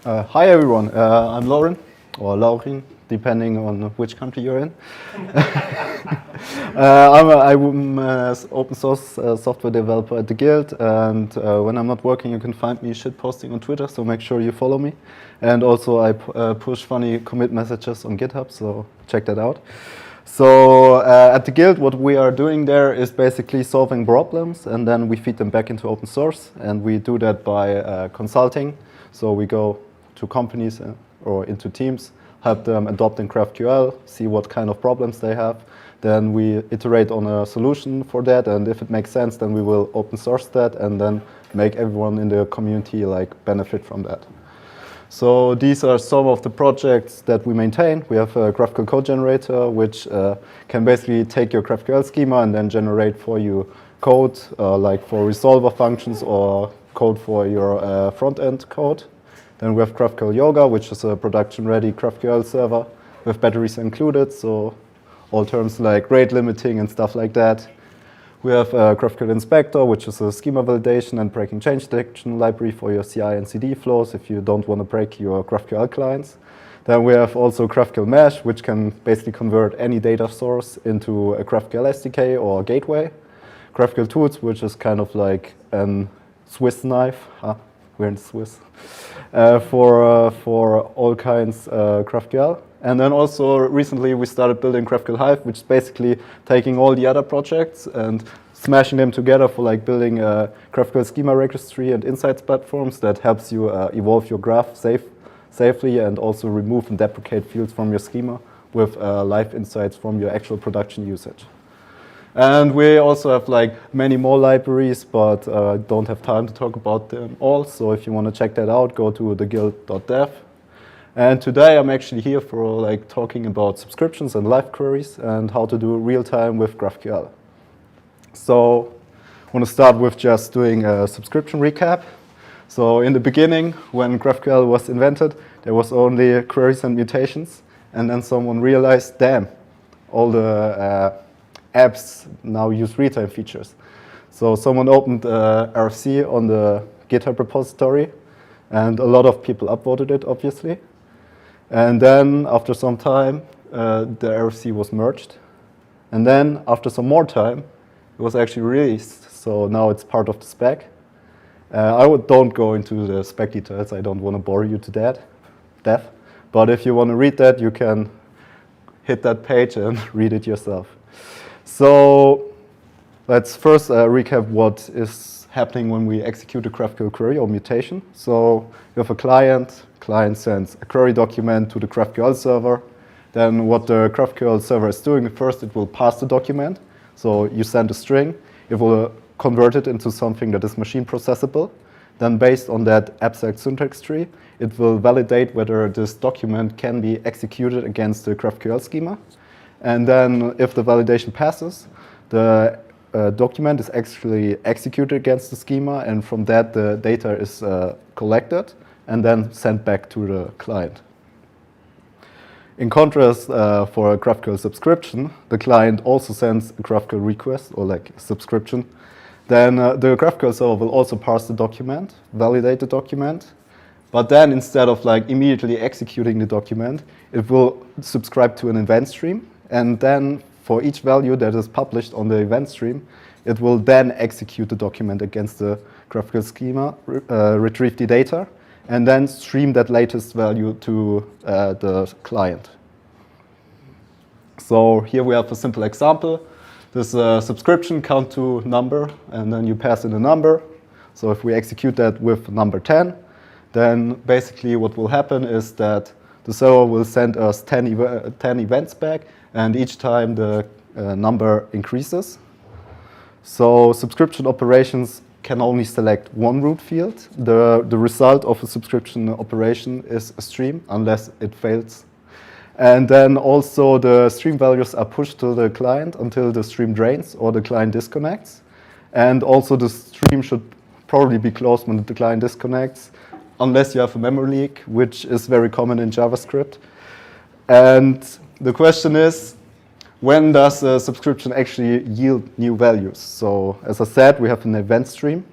Hi everyone, I'm Laurin, or Laurin, depending on which country you're in. I'm an open source software developer at the Guild, and when I'm not working you can find me shitposting on Twitter, so make sure you follow me. And also I push funny commit messages on GitHub, so check that out. So at the Guild what we are doing there is basically solving problems and then we feed them back into open source, and we do that by consulting. So we go to companies or into teams, help them adopting GraphQL, see what kind of problems they have. Then we iterate on a solution for that, and if it makes sense, then we will open source that and then make everyone in the community benefit from that. So these are some of the projects that we maintain. We have a GraphQL code generator, which can basically take your GraphQL schema and then generate for you code, like for resolver functions or code for your front-end code. Then we have GraphQL Yoga, which is a production-ready GraphQL server with batteries included, so all terms like rate limiting and stuff like that. We have GraphQL Inspector, which is a schema validation and breaking change detection library for your CI and CD flows if you don't want to break your GraphQL clients. Then we have also GraphQL Mesh, which can basically convert any data source into a GraphQL SDK or gateway. GraphQL Tools, which is kind of like a Swiss knife. We're in Swiss. For all kinds GraphQL. And then also recently we started building GraphQL Hive, which is basically taking all the other projects and smashing them together for building a GraphQL schema registry and insights platforms that helps you evolve your graph safely and also remove and deprecate fields from your schema with live insights from your actual production usage. And we also have many more libraries, but don't have time to talk about them all. So if you want to check that out, go to theguild.dev. And today I'm actually here for talking about subscriptions and live queries and how to do real time with GraphQL. So I want to start with just doing a subscription recap. So in the beginning, when GraphQL was invented, there was only queries and mutations. And then someone realized, damn, all the apps now use real-time features. So someone opened RFC on the GitHub repository, and a lot of people upvoted it, obviously. And then after some time, the RFC was merged. And then after some more time, it was actually released. So now it's part of the spec. Don't go into the spec details. I don't want to bore you to death. But if you want to read that, you can hit that page and read it yourself. So let's first recap what is happening when we execute a GraphQL query or mutation. So you have a client sends a query document to the GraphQL server. Then what the GraphQL server is doing, first it will pass the document. So you send a string, it will convert it into something that is machine processable. Then based on that abstract syntax tree, it will validate whether this document can be executed against the GraphQL schema. And then if the validation passes, the document is actually executed against the schema, and from that the data is collected and then sent back to the client. In contrast, for a GraphQL subscription, the client also sends a GraphQL request or a subscription. Then the GraphQL server will also parse the document, validate the document, but then instead of immediately executing the document, it will subscribe to an event stream. And then for each value that is published on the event stream, it will then execute the document against the GraphQL schema, retrieve the data, and then stream that latest value to the client. So here we have a simple example. This subscription count to number, and then you pass in a number. So if we execute that with number 10, then basically what will happen is that the server will send us 10 events back, and each time the number increases. So subscription operations can only select one root field. The result of a subscription operation is a stream, unless it fails. And then also the stream values are pushed to the client until the stream drains or the client disconnects. And also the stream should probably be closed when the client disconnects, unless you have a memory leak, which is very common in JavaScript. And the question is, when does a subscription actually yield new values? So as I said, we have an event stream.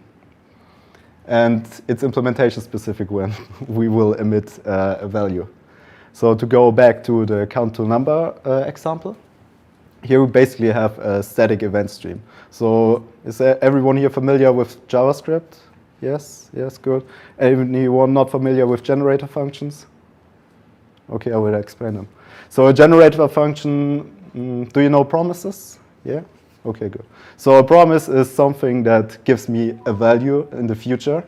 and it's implementation specific when we will emit a value. So to go back to the count to number example, here we basically have a static event stream. So is everyone here familiar with JavaScript? Yes, yes, good. Anyone not familiar with generator functions? Okay, I will explain them. So a generator function, do you know promises? Yeah? Okay, good. So a promise is something that gives me a value in the future.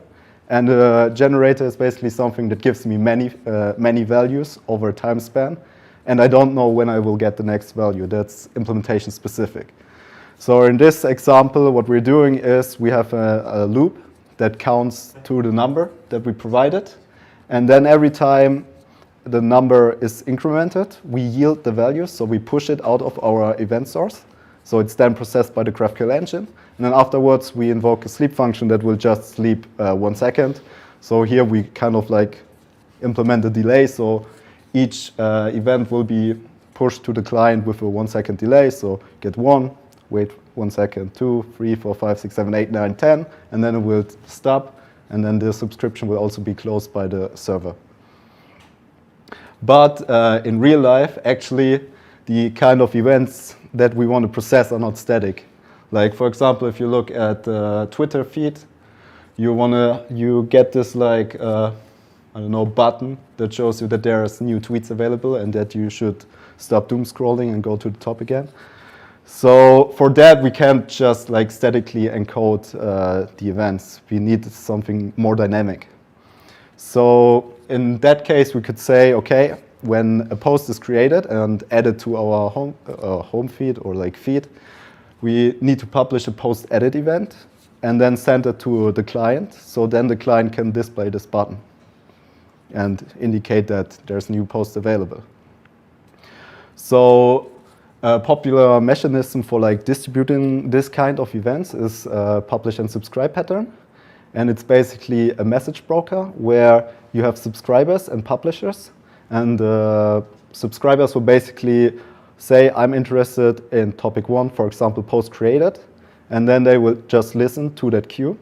And a generator is basically something that gives me many values over a time span. And I don't know when I will get the next value. That's implementation specific. So in this example, what we're doing is we have a loop that counts to the number that we provided. And then every time the number is incremented, we yield the value. So we push it out of our event source. So it's then processed by the GraphQL engine. And then afterwards, we invoke a sleep function that will just sleep 1 second. So here we kind of like implement a delay. So each event will be pushed to the client with a 1 second delay. So get 1, wait 1 second, 2, 3, 4, 5, 6, 7, 8, 9, 10. And then it will stop. And then the subscription will also be closed by the server. But in real life, actually, the kind of events that we want to process are not static. Like, for example, if you look at the Twitter feed, you get this like, I don't know, button that shows you that there's new tweets available and that you should stop doom scrolling and go to the top again. So for that, we can't just like statically encode the events. We need something more dynamic. So in that case, we could say, okay, when a post is created and added to our home feed or like feed, we need to publish a post edit event and then send it to the client. So then the client can display this button and indicate that there's new post available. So a popular mechanism for like distributing this kind of events is publish and subscribe pattern. And it's basically a message broker where you have subscribers and publishers. And subscribers will basically say, I'm interested in topic 1, for example, post created. And then they will just listen to that queue.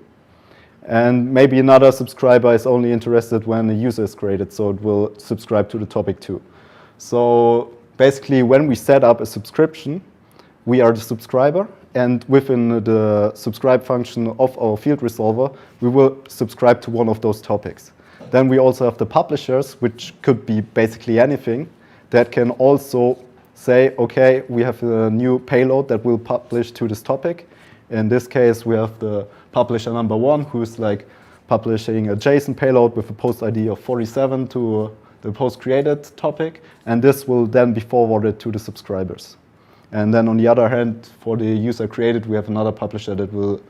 And maybe another subscriber is only interested when a user is created, so it will subscribe to the topic 2. So basically, when we set up a subscription, we are the subscriber. And within the subscribe function of our field resolver, we will subscribe to one of those topics. Then we also have the publishers, which could be basically anything, that can also say, okay, we have a new payload that will publish to this topic. In this case, we have the publisher number 1, who's like publishing a JSON payload with a post ID of 47 to the post created topic. And this will then be forwarded to the subscribers. And then on the other hand, for the user created, we have another publisher that will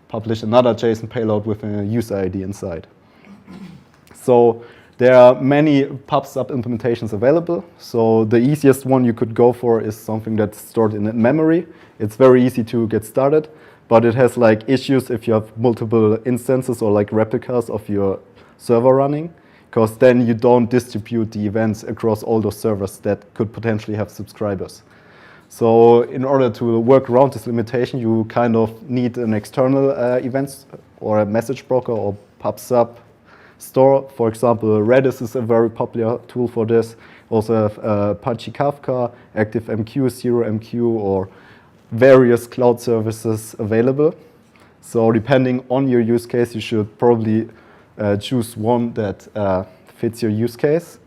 publish another JSON payload with a user ID inside. So there are many pub/sub implementations available. So the easiest one you could go for is something that's stored in memory. It's very easy to get started, but it has like issues if you have multiple instances or like replicas of your server running, because then you don't distribute the events across all those servers that could potentially have subscribers. So in order to work around this limitation, you kind of need an external events or a message broker or pub/sub store. For example, Redis is a very popular tool for this. Also have Apache Kafka, ActiveMQ, ZeroMQ, or various cloud services available. So depending on your use case, you should probably choose one that fits your use case.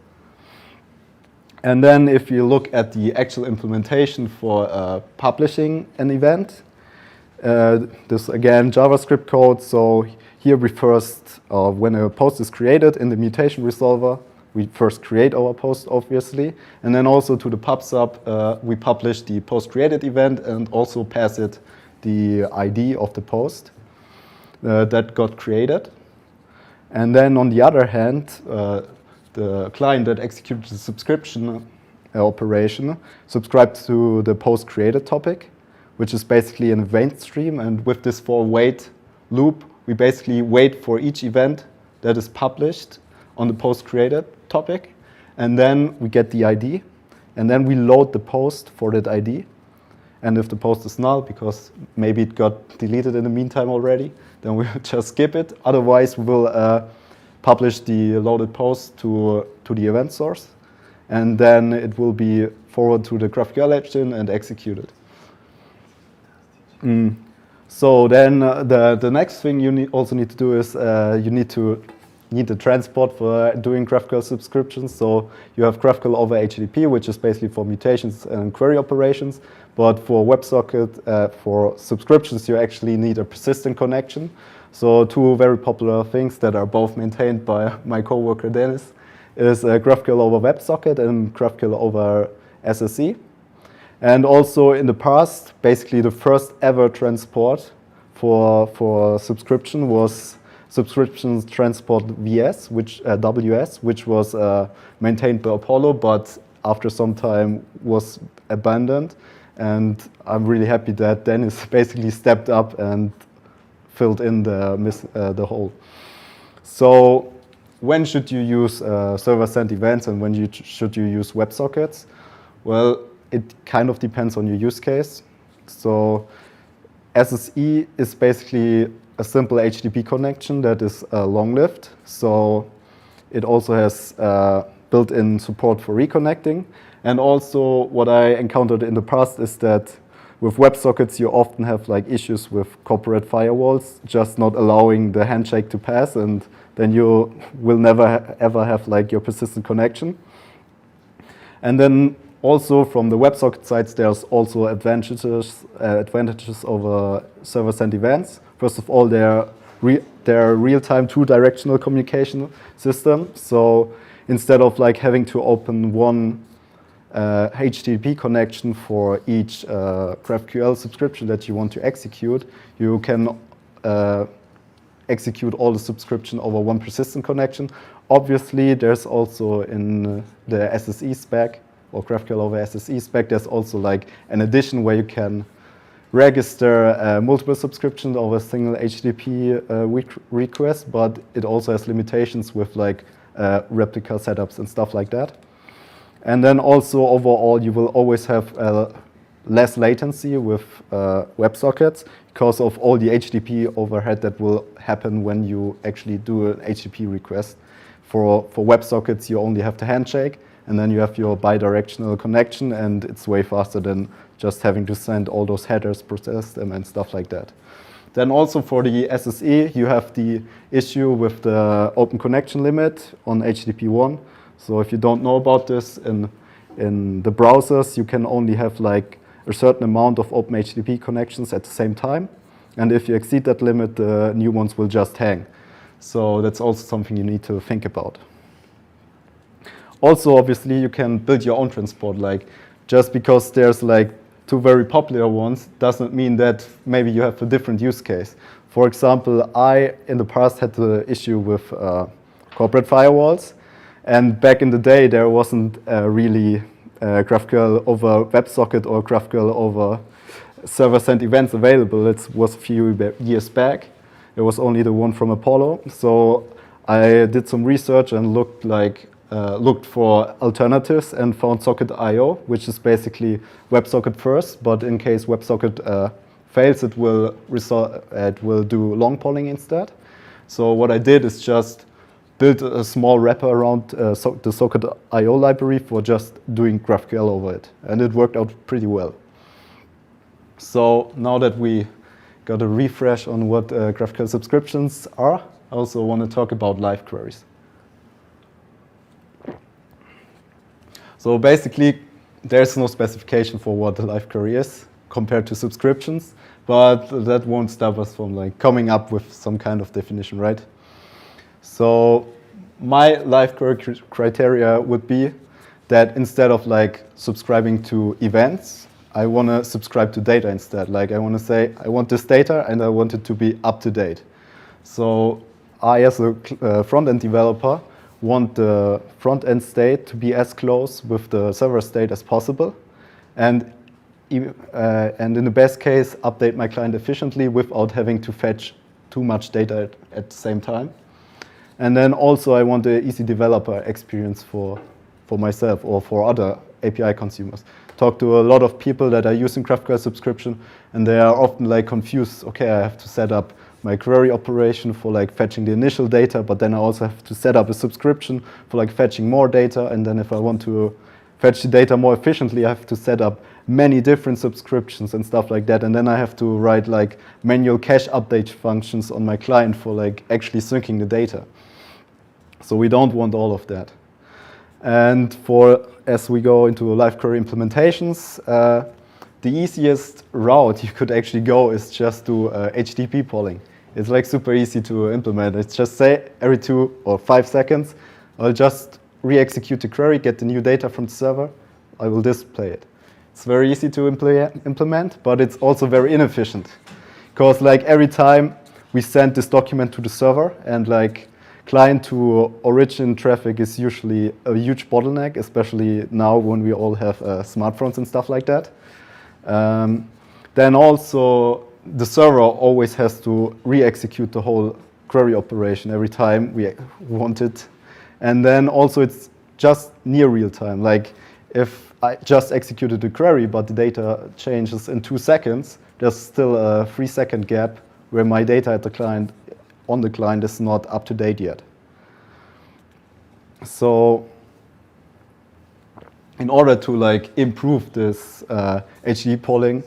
And then if you look at the actual implementation for publishing an event, this again JavaScript code. So here we first, when a post is created in the mutation resolver, we first create our post, obviously. And then also to the pub/sub, we publish the post created event and also pass it the ID of the post that got created. And then on the other hand, the client that executes the subscription operation subscribes to the post created topic, which is basically an event stream. And with this for wait loop, we basically wait for each event that is published on the post created topic. And then we get the ID. And then we load the post for that ID. And if the post is null, because maybe it got deleted in the meantime already, then we'll just skip it. Otherwise, we will publish the loaded post to the event source, and then it will be forwarded to the GraphQL engine and executed. So then the next thing you also need to do is you need the transport for doing GraphQL subscriptions. So you have GraphQL over HTTP, which is basically for mutations and query operations. But for WebSocket, for subscriptions, you actually need a persistent connection. So two very popular things that are both maintained by my coworker Dennis is GraphQL over WebSocket and GraphQL over SSE. And also in the past, basically the first ever transport for subscription was Subscriptions Transport VS, WS, which was maintained by Apollo, but after some time was abandoned. And I'm really happy that Dennis basically stepped up and filled in the hole. So when should you use server-sent events and when should you use WebSockets? Well, it kind of depends on your use case. So SSE is basically a simple HTTP connection that is long-lived. So it also has built-in support for reconnecting. And also what I encountered in the past is that with WebSockets, you often have like issues with corporate firewalls, just not allowing the handshake to pass, and then you will never ever have like your persistent connection. And then also from the WebSocket side, there's also advantages over server-sent events. First of all, they're real-time two-directional communication system. So instead of like having to open one HTTP connection for each GraphQL subscription that you want to execute, you can execute all the subscription over one persistent connection. Obviously, there's also in the SSE spec, or GraphQL over SSE spec, there's also like an addition where you can register multiple subscriptions over a single HTTP request, but it also has limitations with like replica setups and stuff like that. And then also overall, you will always have less latency with WebSockets because of all the HTTP overhead that will happen when you actually do an HTTP request. For WebSockets, you only have the handshake, and then you have your bidirectional connection, and it's way faster than just having to send all those headers, process them, and stuff like that. Then also for the SSE, you have the issue with the open connection limit on HTTP1. So if you don't know about this, in the browsers, you can only have like a certain amount of open HTTP connections at the same time. And if you exceed that limit, the new ones will just hang. So that's also something you need to think about. Also, obviously, you can build your own transport. Like, just because there's like two very popular ones doesn't mean that maybe you have a different use case. For example, I, in the past, had the issue with corporate firewalls. And back in the day, there wasn't really GraphQL over WebSocket or GraphQL over server-sent events available. It was a few years back. It was only the one from Apollo. So I did some research and looked for alternatives and found Socket.io, which is basically WebSocket first, but in case WebSocket fails, it will do long polling instead. So what I did is just build a small wrapper around the Socket.io library for just doing GraphQL over it, and it worked out pretty well. So now that we got a refresh on what GraphQL subscriptions are, I also want to talk about live queries. So basically, there's no specification for what a live query is compared to subscriptions, but that won't stop us from like coming up with some kind of definition, right? So my live query criteria would be that instead of like subscribing to events, I want to subscribe to data instead. Like I want to say, I want this data and I want it to be up to date. So I, as a front-end developer, want the front-end state to be as close with the server state as possible, and in the best case, update my client efficiently without having to fetch too much data at the same time. And then also I want an easy developer experience for myself or for other API consumers. Talk to a lot of people that are using GraphQL subscription, and they are often like confused. Okay, I have to set up my query operation for like fetching the initial data, but then I also have to set up a subscription for like fetching more data. And then if I want to fetch the data more efficiently, I have to set up many different subscriptions and stuff like that. And then I have to write like manual cache update functions on my client for like actually syncing the data. So we don't want all of that. And as we go into live query implementations, the easiest route you could actually go is just do HTTP polling. It's like super easy to implement. It's just say every 2 or 5 seconds, I'll just re-execute the query, get the new data from the server, I will display it. It's very easy to implement, but it's also very inefficient. Because like every time we send this document to the server, and like client to origin traffic is usually a huge bottleneck, especially now when we all have smartphones and stuff like that. Then also the server always has to re-execute the whole query operation every time we want it. And then also it's just near real time. Like if I just executed the query, but the data changes in 2 seconds, there's still a 3-second gap where my data at the client, on the client, is not up to date yet. So in order to like improve this HTTP polling,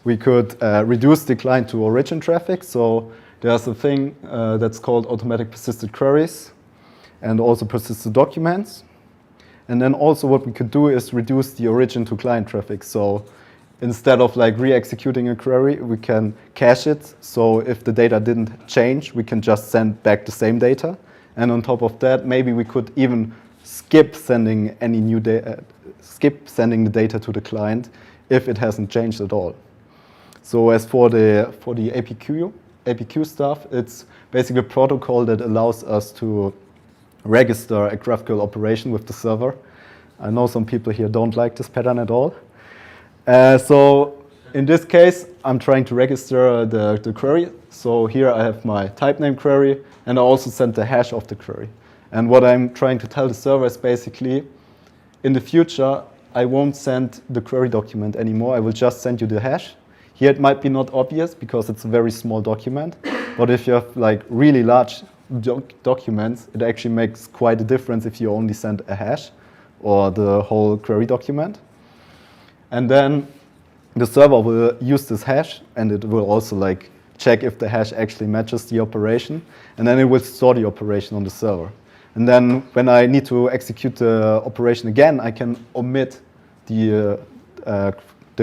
we could reduce the client to origin traffic. So there's a thing that's called automatic persisted queries, and also persisted documents. And then also what we could do is reduce the origin to client traffic. So instead of like re-executing a query, we can cache it. So if the data didn't change, we can just send back the same data. And on top of that, maybe we could even skip sending any new data, skip sending the data to the client if it hasn't changed at all. So as for the APQ stuff, it's basically a protocol that allows us to register a GraphQL operation with the server. I know some people here don't like this pattern at all. So in this case, I'm trying to register the query. So here I have my type name query, and I also send the hash of the query. And what I'm trying to tell the server is basically, in the future, I won't send the query document anymore. I will just send you the hash. Here it might be not obvious because it's a very small document. But if you have like really large documents, it actually makes quite a difference if you only send a hash or the whole query document. And then the server will use this hash, and it will also like check if the hash actually matches the operation, and then it will store the operation on the server. And then when I need to execute the operation again, I can omit the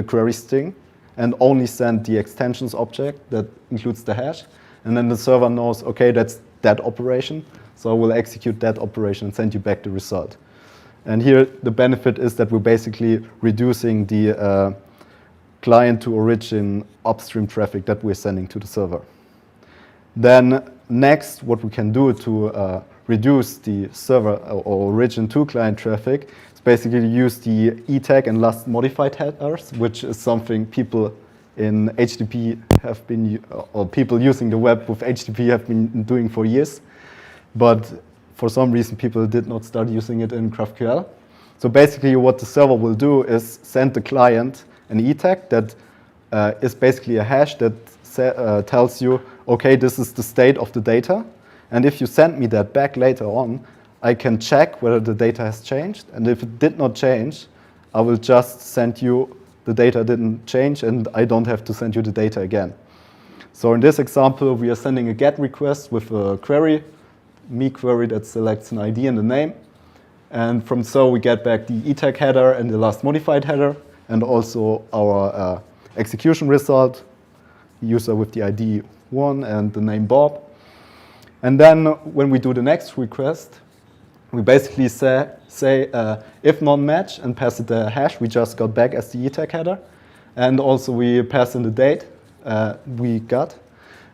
query string and only send the extensions object that includes the hash. And then the server knows, okay, that's that operation, so I will execute that operation and send you back the result. And here the benefit is that we're basically reducing the client to origin upstream traffic that we're sending to the server. Then next, what we can do to reduce the server or origin to client traffic is basically use the e-tag and last modified headers, which is something people in HTTP have been, or people using the web with HTTP have been doing for years. But for some reason, people did not start using it in GraphQL. So basically what the server will do is send the client an e-tag that is basically a hash that tells you, okay, this is the state of the data. And if you send me that back later on, I can check whether the data has changed. And if it did not change, I will just send you the data didn't change, and I don't have to send you the data again. So in this example, we are sending a GET request with a query, me query that selects an ID and a name. And from so we get back the e-tag header and the last modified header, and also our execution result, user with the ID 1 and the name Bob. And then when we do the next request, we basically say if non-match and pass it the hash we just got back as the e-tag header. And also we pass in the date we got.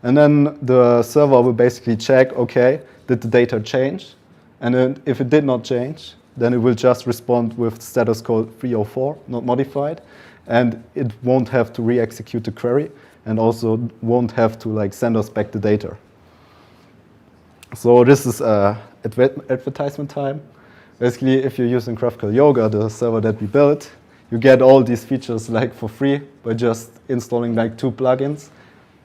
And then the server will basically check, okay, did the data change? And then if it did not change, then it will just respond with status code 304, not modified. And it won't have to re-execute the query, and also won't have to like send us back the data. So this is advertisement time. Basically, if you're using GraphQL Yoga, the server that we built, you get all these features like for free by just installing like 2 plugins.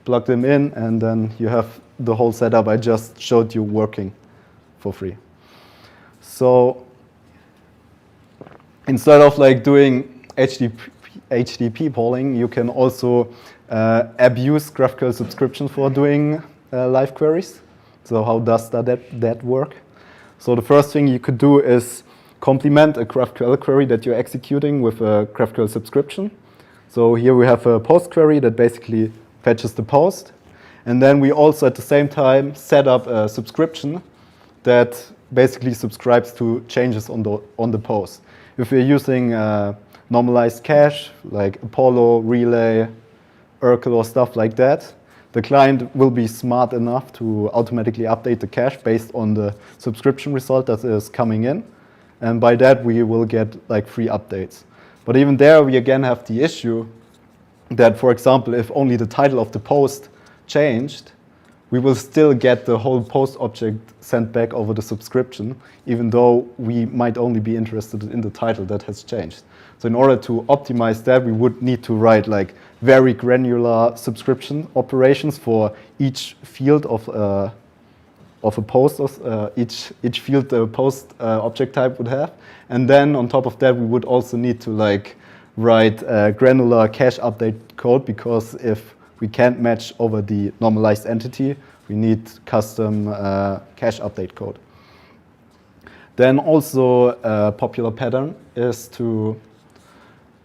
plug them in, and then you have the whole setup I just showed you working for free. So instead of like doing HTTP polling, you can also abuse GraphQL subscriptions for doing live queries. So how does that work? So the first thing you could do is complement a GraphQL query that you're executing with a GraphQL subscription. So here we have a post query that basically fetches the post. And then we also at the same time set up a subscription that basically subscribes to changes on the post. If we're using normalized cache, like Apollo, Relay, Urkel, or stuff like that, the client will be smart enough to automatically update the cache based on the subscription result that is coming in. And by that, we will get like free updates. But even there, we again have the issue that, for example, if only the title of the post changed, we will still get the whole post object sent back over the subscription, even though we might only be interested in the title that has changed. So in order to optimize that, we would need to write like very granular subscription operations for each field of a post, each field the post object type would have. And then on top of that, we would also need to like write granular cache update code, because if we can't match over the normalized entity, we need custom cache update code. Then also a popular pattern is to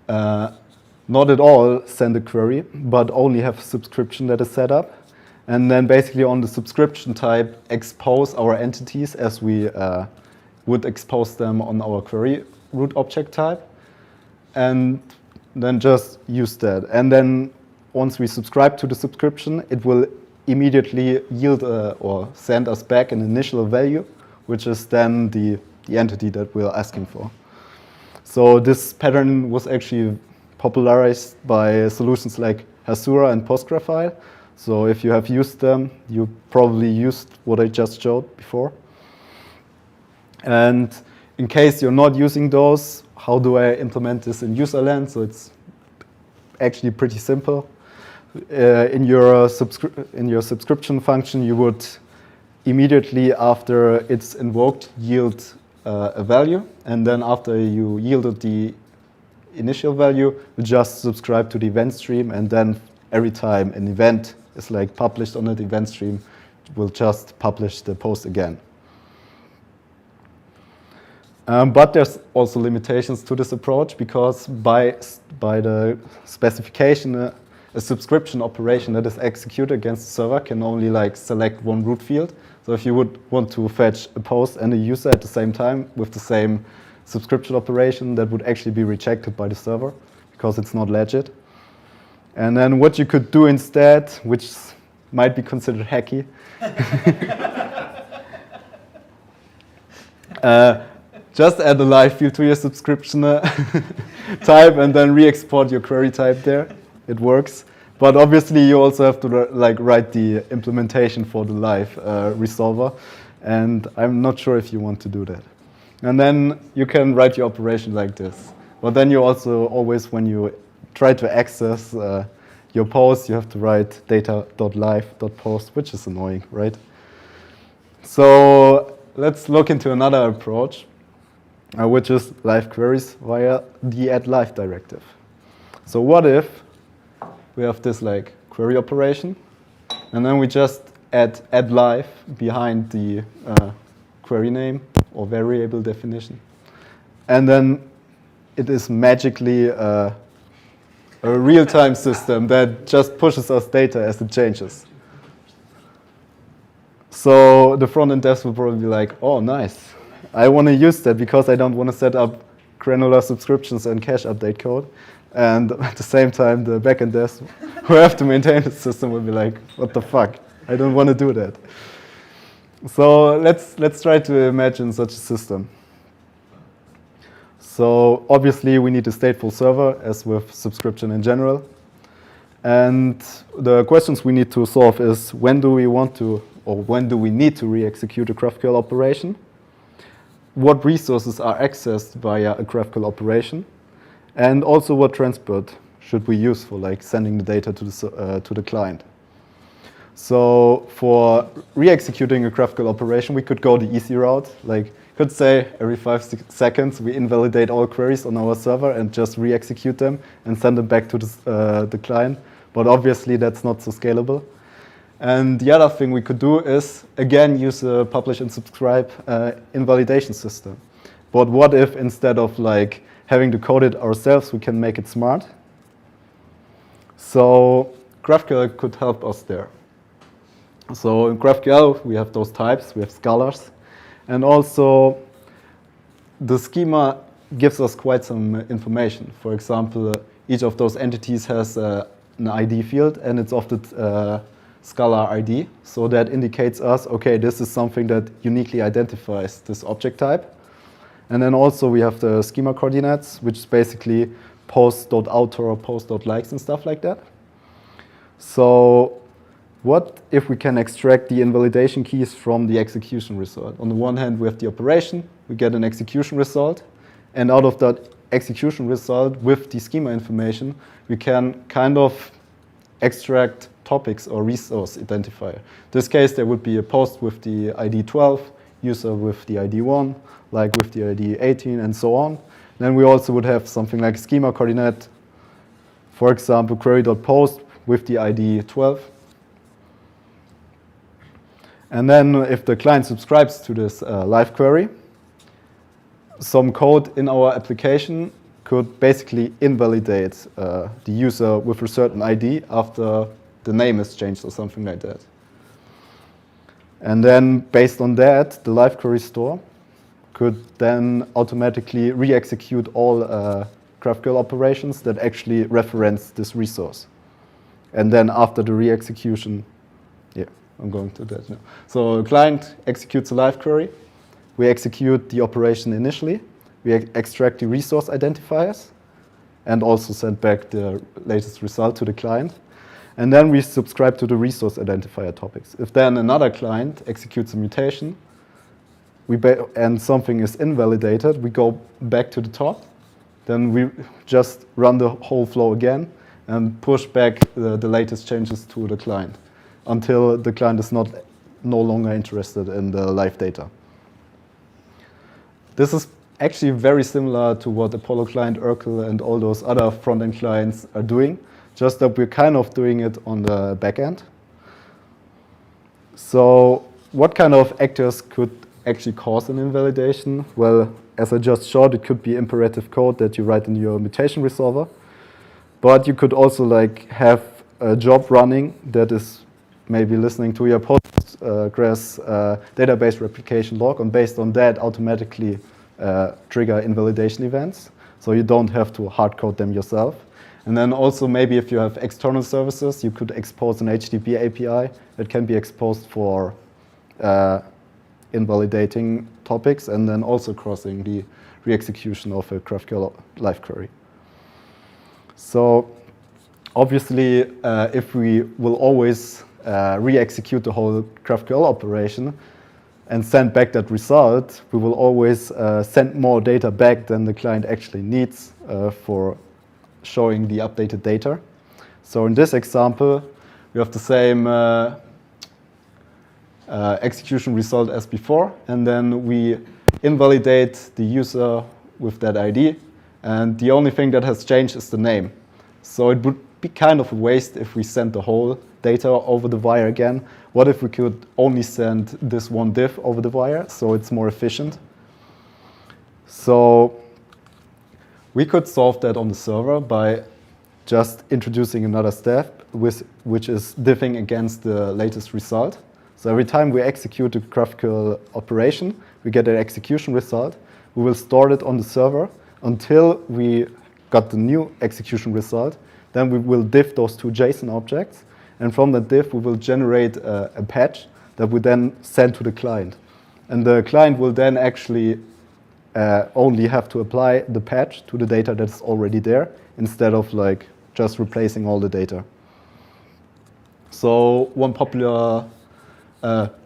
not at all send a query, but only have a subscription that is set up. And then basically on the subscription type, expose our entities as we would expose them on our query root object type. And then just use that. And then once we subscribe to the subscription, it will immediately yield or send us back an initial value, which is then the entity that we're asking for. So this pattern was actually popularized by solutions like Hasura and PostgreFile. So if you have used them, you probably used what I just showed before. And in case you're not using those, how do I implement this in userland? So it's actually pretty simple. In your subscription function, you would immediately after it's invoked yield a value, and then after you yielded the initial value, you just subscribe to the event stream, and then every time an event is like published on that event stream, we'll just publish the post again. But there's also limitations to this approach, because by the specification, a subscription operation that is executed against the server can only like select one root field. So if you would want to fetch a post and a user at the same time with the same subscription operation, that would actually be rejected by the server because it's not legit. And then what you could do instead, which might be considered hacky, just add a live field to your subscription type and then re-export your query type there. It works. But obviously you also have to like write the implementation for the live resolver. And I'm not sure if you want to do that. And then you can write your operation like this. But then you also always, when you try to access your post, you have to write data.live.post, which is annoying, right? So let's look into another approach, which is live queries via the add_live directive. So what if we have this like query operation, and then we just add live behind the query name or variable definition, and then it is magically a real-time system that just pushes us data as it changes. So the front-end devs will probably be like, oh, nice. I want to use that because I don't want to set up granular subscriptions and cache update code. And at the same time, the backend devs who have to maintain the system will be like, what the fuck? I don't want to do that. So let's try to imagine such a system. So obviously, we need a stateful server, as with subscription in general. And the questions we need to solve is, when do we want to, or when do we need to re-execute a GraphQL operation? What resources are accessed via a GraphQL operation? And also, what transport should we use for like sending the data to the client? So for re-executing a GraphQL operation, we could go the easy route. Like, could say every 5 seconds we invalidate all queries on our server and just re-execute them and send them back to the client. But obviously that's not so scalable. And the other thing we could do is, again, use a publish and subscribe invalidation system. But what if instead of like having to code it ourselves, we can make it smart? So GraphQL could help us there. So in GraphQL, we have those types, we have scalars. And also, the schema gives us quite some information. For example, each of those entities has an ID field, and it's of the scalar ID. So that indicates us, OK, this is something that uniquely identifies this object type. And then also we have the schema coordinates, which is basically post.author or post.likes and stuff like that. So what if we can extract the invalidation keys from the execution result? On the one hand, we have the operation, we get an execution result, and out of that execution result with the schema information, we can kind of extract topics or resource identifier. In this case, there would be a post with the ID 12, user with the ID 1, like with the ID 18, and so on. Then we also would have something like schema coordinate, for example, query.post with the ID 12. And then if the client subscribes to this live query, some code in our application could basically invalidate the user with a certain ID after the name is changed or something like that. And then based on that, the live query store could then automatically re-execute all GraphQL operations that actually reference this resource. And then after the re-execution, I'm going to that now. So a client executes a live query. We execute the operation initially. We extract the resource identifiers and also send back the latest result to the client. And then we subscribe to the resource identifier topics. If then another client executes a mutation and something is invalidated, we go back to the top. Then we just run the whole flow again and push back the latest changes to the client until the client is no longer interested in the live data. This is actually very similar to what Apollo Client, Urkel, and all those other front-end clients are doing, just that we're kind of doing it on the back end. So what kind of actors could actually cause an invalidation? Well, as I just showed, it could be imperative code that you write in your mutation resolver. But you could also like have a job running that is maybe listening to your Postgres database replication log, and based on that, automatically trigger invalidation events. So you don't have to hard code them yourself. And then also maybe if you have external services, you could expose an HTTP API that can be exposed for invalidating topics and then also crossing the re-execution of a GraphQL live query. So obviously, if we will always re-execute the whole GraphQL operation and send back that result, we will always send more data back than the client actually needs for showing the updated data. So in this example, we have the same execution result as before, and then we invalidate the user with that ID, and the only thing that has changed is the name. So it would be kind of a waste if we send the whole data over the wire again. What if we could only send this one diff over the wire, so it's more efficient? So we could solve that on the server by just introducing another step, which is diffing against the latest result. So every time we execute a GraphQL operation, we get an execution result. We will store it on the server until we got the new execution result. Then we will diff those two JSON objects. And from that diff, we will generate a patch that we then send to the client. And the client will then actually only have to apply the patch to the data that's already there, instead of like just replacing all the data. So one popular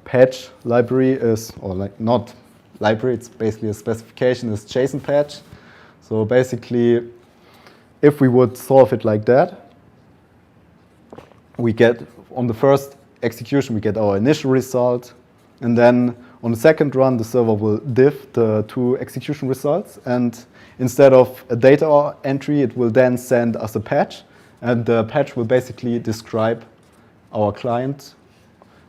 patch library is, or like not library, it's basically a specification, is JSON Patch. So basically, if we would solve it like that, we get on the first execution, we get our initial result. And then on the second run, the server will diff the two execution results. And instead of a data entry, it will then send us a patch. And the patch will basically describe our client,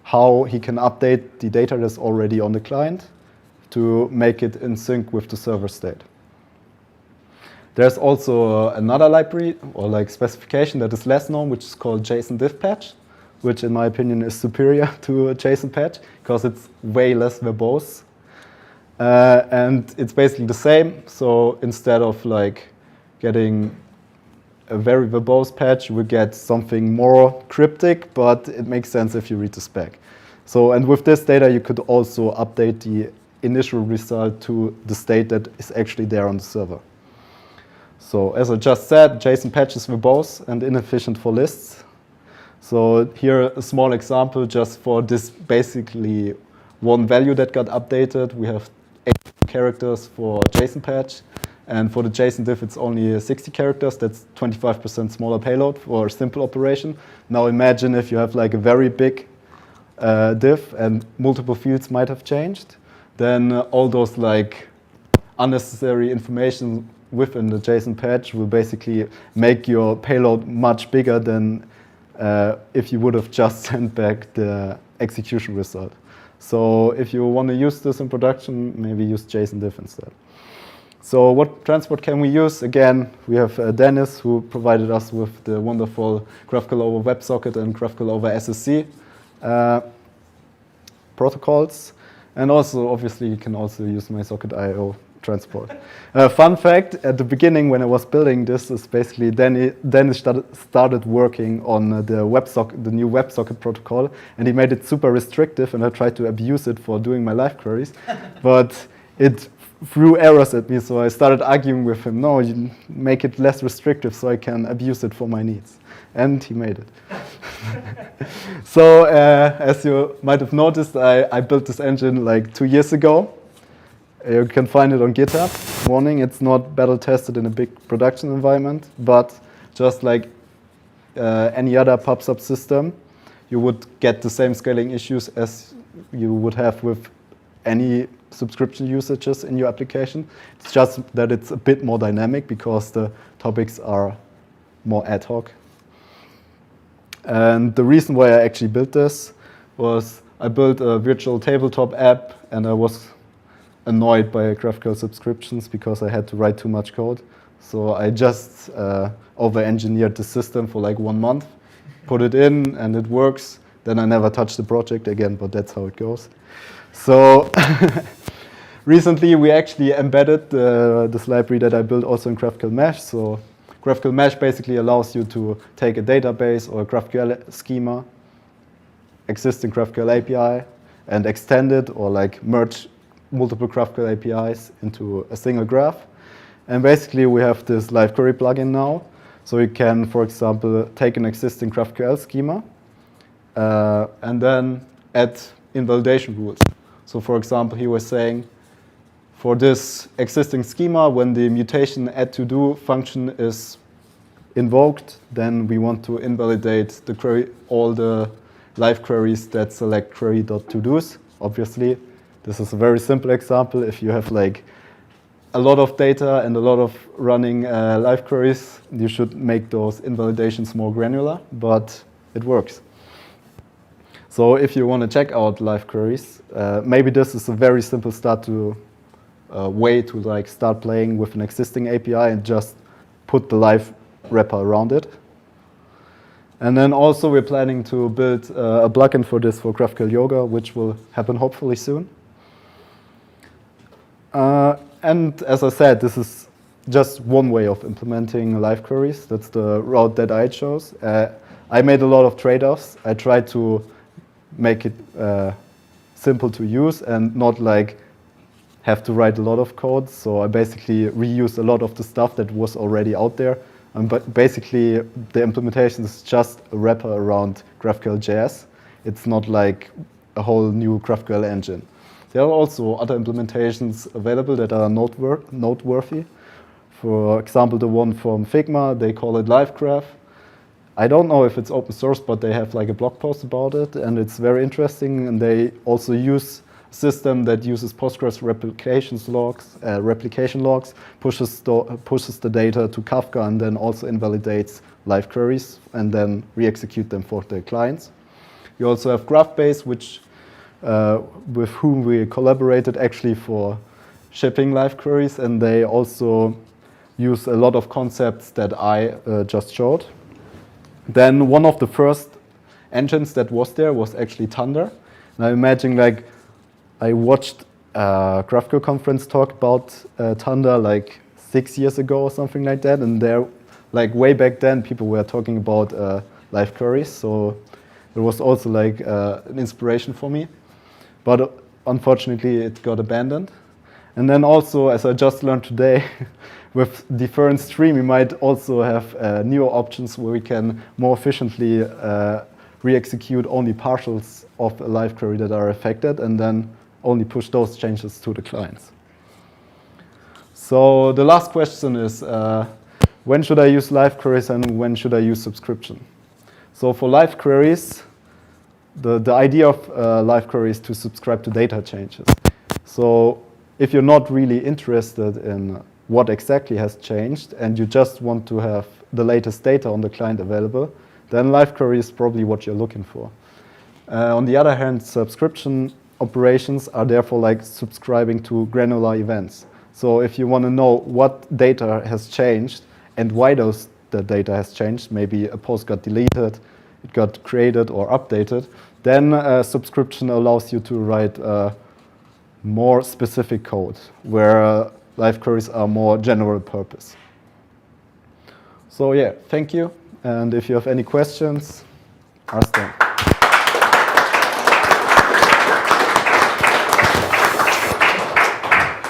how he can update the data that's already on the client to make it in sync with the server state. There's also another library or like specification that is less known, which is called JSON Diff Patch, which in my opinion is superior to a JSON patch because it's way less verbose. And it's basically the same. So instead of like getting a very verbose patch, we get something more cryptic, but it makes sense if you read the spec. So, and with this data, you could also update the initial result to the state that is actually there on the server. So as I just said, JSON patch is verbose and inefficient for lists. So here a small example just for this basically one value that got updated. We have 8 characters for JSON patch. And for the JSON diff, it's only 60 characters. That's 25% smaller payload for a simple operation. Now imagine if you have like a very big diff and multiple fields might have changed. Then all those like unnecessary information within the JSON patch will basically make your payload much bigger than if you would have just sent back the execution result. So if you want to use this in production, maybe use JSON diff instead. So what transport can we use? Again, we have Dennis, who provided us with the wonderful GraphQL over WebSocket and GraphQL over SSC protocols. And also, obviously, you can also use MySocket.io transport. Fun fact, at the beginning when I was building this, is basically Dennis started working on the new WebSocket protocol, and he made it super restrictive, and I tried to abuse it for doing my live queries. But it threw errors at me, so I started arguing with him. No, you make it less restrictive so I can abuse it for my needs. And he made it. So as you might have noticed, I built this engine like 2 years ago. You can find it on GitHub. Warning, it's not battle tested in a big production environment, but just like any other pub sub system, you would get the same scaling issues as you would have with any subscription usages in your application. It's just that it's a bit more dynamic because the topics are more ad hoc. And the reason why I actually built this was I built a virtual tabletop app, and I was annoyed by GraphQL subscriptions because I had to write too much code. So I just over-engineered the system for like 1 month, put it in, and it works. Then I never touched the project again, but that's how it goes. So recently we actually embedded this library that I built also in GraphQL Mesh. So GraphQL Mesh basically allows you to take a database or a GraphQL schema, existing GraphQL API, and extend it or like merge multiple GraphQL APIs into a single graph. And basically we have this live query plugin now. So you can, for example, take an existing GraphQL schema and then add invalidation rules. So for example, he was saying, for this existing schema, when the mutation add to do function is invoked, then we want to invalidate the query, all the live queries that select query.todos. Obviously, this is a very simple example. If you have like a lot of data and a lot of running live queries, you should make those invalidations more granular, but it works. So if you want to check out live queries, maybe this is a very simple way to like start playing with an existing API and just put the live wrapper around it. And then also we're planning to build a plugin for this for GraphQL Yoga, which will happen hopefully soon. And as I said, this is just one way of implementing live queries. That's the route that I chose. I made a lot of trade-offs. I tried to make it simple to use and not like have to write a lot of code. So I basically reused a lot of the stuff that was already out there. But basically, the implementation is just a wrapper around GraphQL.js. It's not like a whole new GraphQL engine. There are also other implementations available that are noteworthy. For example, the one from Figma, they call it LiveGraph. I don't know if it's open source, but they have like a blog post about it, and it's very interesting. And they also use a system that uses Postgres replication logs, pushes the data to Kafka, and then also invalidates live queries, and then re-execute them for the clients. We also have GraphBase, which with whom we collaborated actually for shipping live queries, and they also use a lot of concepts that I just showed. Then one of the first engines that was there was actually Thunder. And I imagine, like, I watched a GraphQL conference talk about Thunder like 6 years ago or something like that, and there, like way back then, people were talking about live queries, so it was also like an inspiration for me. But unfortunately, it got abandoned. And then also, as I just learned today, with deferred stream, we might also have newer options where we can more efficiently re-execute only partials of a live query that are affected, and then only push those changes to the clients. So the last question is, when should I use live queries and when should I use subscription? So for live queries, the idea of live queries is to subscribe to data changes. So if you're not really interested in what exactly has changed and you just want to have the latest data on the client available, then live query is probably what you're looking for. On the other hand, subscription operations are therefore like subscribing to granular events. So if you want to know what data has changed and why the data has changed, maybe a post got deleted, it got created or updated, then a subscription allows you to write more specific code where live queries are more general purpose. So yeah, thank you. And if you have any questions, ask them.